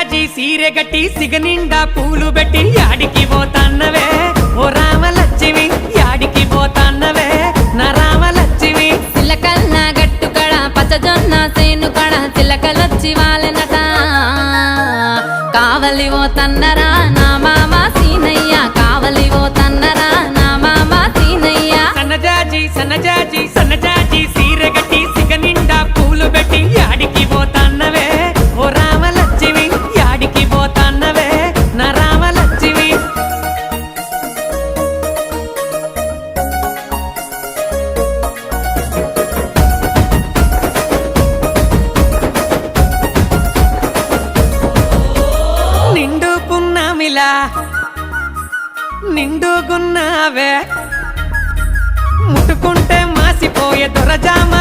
సీరె గట్టి సిగనిండా పూలు పెట్టి యాడికి పోతాన్నవే ఓ రామలక్ష్మి యాడికి పోతాన్నవే నా రామలక్ష్మి చిలకల్ల గట్టు కడ పచ్చజొన్న సేను కడ చిలకలొచ్చి వాలెనట కావలి పోతన్నరా నా మామ సీనయ్య కావలి పోతన్నరా నా మామ సీనయ్య సన్నజాజి సీరె గట్టి సిగనిండా పూలు పెట్టి యాడికి పోతాన్నవే ఓ రామలక్ష్మి యాడికి పోతాన్నవే నా రామలక్ష్మి నిండుకున్నామిలా నిండుకున్నావే ముట్టుకుంటే మాసిపోయే దొరజామ